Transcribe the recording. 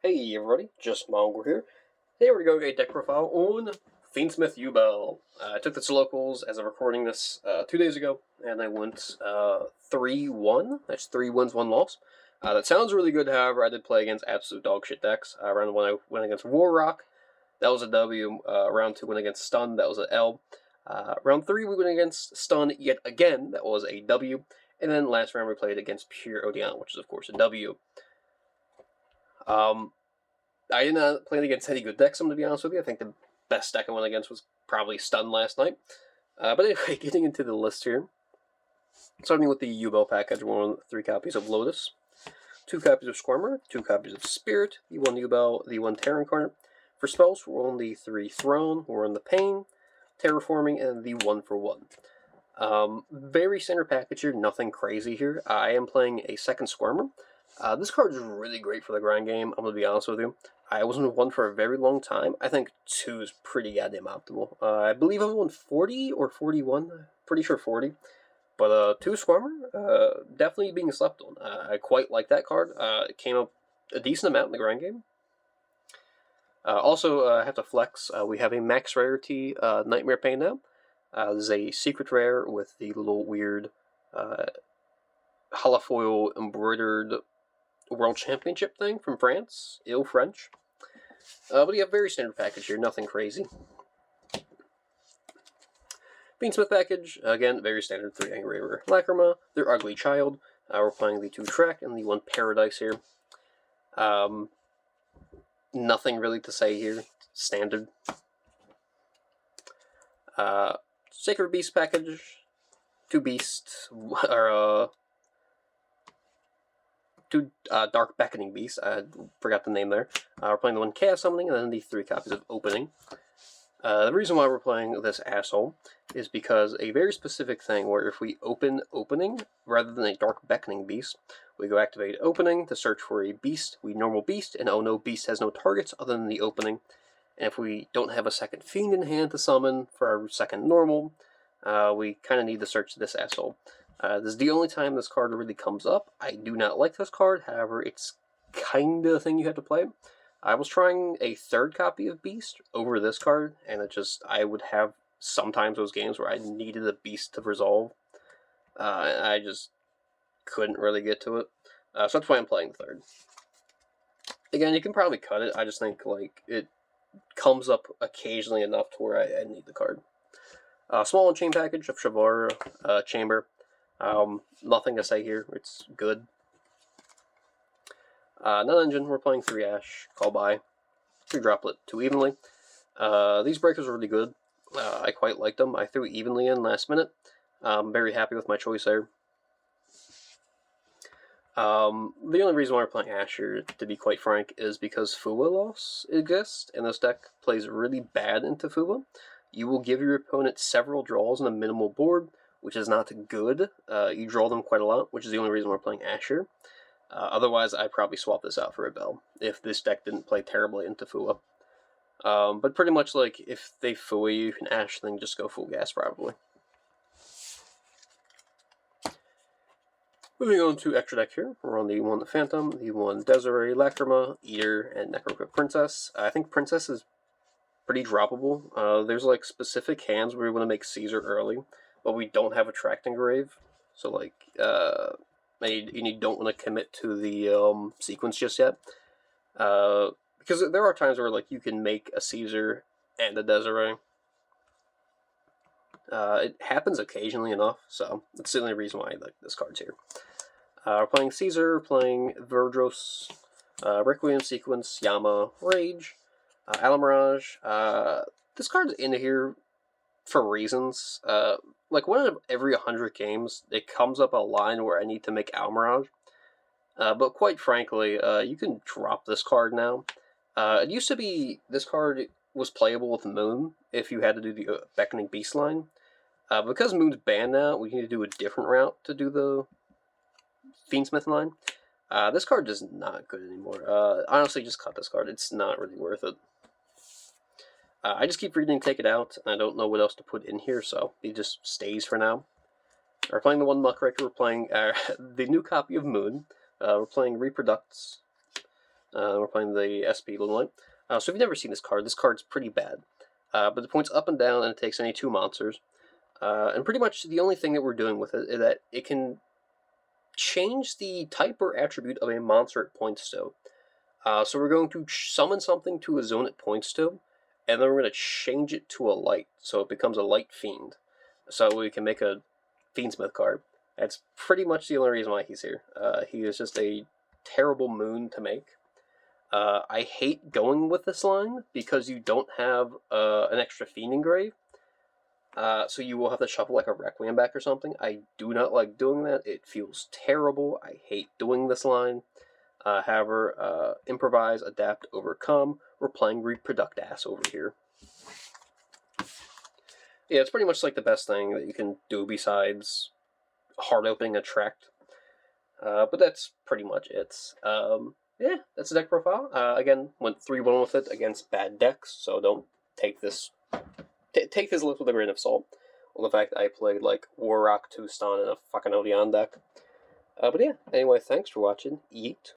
Hey everybody, just Mongo here. Today we're going to go a deck profile on Fiendsmith Yubel. I took this to locals as of recording this 2 days ago, and I went 3-1. That's 3 wins, 1 loss. That sounds really good, however, I did play against absolute dogshit decks. Round 1 I went against War Rock, that was a W. Round 2 went against Stun, that was an L. Round 3 we went against Stun yet again, that was a W. And then last round we played against Pure Odeon, which is of course a W. I did not play against any good decks, to be honest with you. I think the best deck I went against was probably Stun last night. But anyway, getting into the list here. Starting with the Yubel package, we're on 3 copies of Lotus, 2 copies of Squirmer, 2 copies of Spirit, the 1 Yubel, the 1 Terran Incarnate. For spells, we're on the 3 Throne, we're on the Pain, Terraforming, and the 1 for 1. Very standard package here, nothing crazy here. I am playing a second Squirmer. This card is really great for the grind game, I'm going to be honest with you. I wasn't 1 for a very long time. I think 2 is pretty goddamn optimal. I believe I'm on 40 or 41. Pretty sure 40. But 2 Swarmer, definitely being slept on. I quite like that card. It came up a decent amount in the grind game. Also, I have to flex. We have a max rarity Nightmare Pain now. This is a secret rare with the little weird holofoil embroidered World Championship thing from France. Ill French. But you have a very standard package here, nothing crazy. Fiendsmith package, again, very standard 3 Engraver Lacrima, their Ugly Child. We're playing the 2 Trek and the 1 Paradise here. Nothing really to say here, standard. Sacred Beast package, 2 Beasts, or 2 Dark Beckoning Beasts, I forgot the name there. We're playing the 1 Chaos Summoning, and then the 3 copies of Opening. The reason why we're playing this asshole is because a very specific thing where if we open Opening, rather than a Dark Beckoning Beast, we go activate Opening to search for a Beast, we normal Beast, and oh no, Beast has no targets other than the Opening. And if we don't have a second Fiend in hand to summon for our second normal, we kind of need to search this asshole. This is the only time this card really comes up. I do not like this card, however, it's kind of a thing you have to play. I was trying a 3rd copy of Beast over this card, and I would have sometimes those games where I needed a Beast to resolve. And I just couldn't really get to it. So that's why I'm playing 3rd. Again, you can probably cut it, I just think, like, it comes up occasionally enough to where I need the card. Small and chain package of Shavar Chamber. Nothing to say here, it's good. Non-engine, we're playing 3 Ash, Call By, 2 Droplet, 2 Evenly. These breakers are really good. I quite liked them. I threw Evenly in last minute. I'm very happy with my choice there. The only reason why we're playing Asher, to be quite frank, is because Fuwa loss exists, and this deck plays really bad into Fuwa. You will give your opponent several draws on a minimal board, which is not good. You draw them quite a lot, which is the only reason we're playing Asher. Otherwise, I'd probably swap this out for a Bell, if this deck didn't play terribly into Fuwa. But pretty much, like, if they Fuwa you can Ash, then just go full gas, probably. Moving on to extra deck here, we're on the 1 Phantom, the 1 Desiree, Lacrima, Eater, and Necroquip Princess. I think Princess is pretty droppable. There's, like, specific hands where we want to make Caesar early, but we don't have a Tract Engrave, so, like, you don't want to commit to the sequence just yet. Because there are times where, like, you can make a Caesar and a Desiree. It happens occasionally enough, so that's the only reason why I like this card's here. We're playing Caesar, playing Verdros, Requiem Sequence, Yama, Rage, Alamirage. This card's in here for reasons. Like, 1 out of every 100 games, it comes up a line where I need to make Alamirage. But quite frankly, you can drop this card now. It used to be this card was playable with Moon if you had to do the Beckoning Beast line. Because Moon's banned now, we need to do a different route to do the Fiendsmith line. This card is not good anymore. Honestly, just cut this card. It's not really worth it. I just keep reading Take It Out, and I don't know what else to put in here, so it just stays for now. We're playing the 1 Muckraker, we're playing the new copy of Moon, we're playing Reproducts, We're playing the SP Lunalight. So if you've never seen this card's pretty bad. But it points up and down, and it takes any 2 monsters. And pretty much the only thing that we're doing with it is that it can change the type or attribute of a monster it points to. So we're going to summon something to a zone it points to, and then we're going to change it to a light, so it becomes a light fiend. So we can make a Fiendsmith card. That's pretty much the only reason why he's here. He is just a terrible moon to make. I hate going with this line because you don't have an extra fiend engrave. So you will have to shuffle like a Requiem back or something. I do not like doing that. It feels terrible. I hate doing this line. However, improvise, adapt, overcome. We're playing Reproductass over here. Yeah, it's pretty much like the best thing that you can do besides hard opening a tract. But that's pretty much it. Yeah, that's the deck profile. Again, went 3-1 with it against bad decks, so don't take this take this list with a grain of salt. Well, the fact that I played like Warrock, Tustan, and a fucking Odeon deck. But yeah, anyway, thanks for watching. Yeet.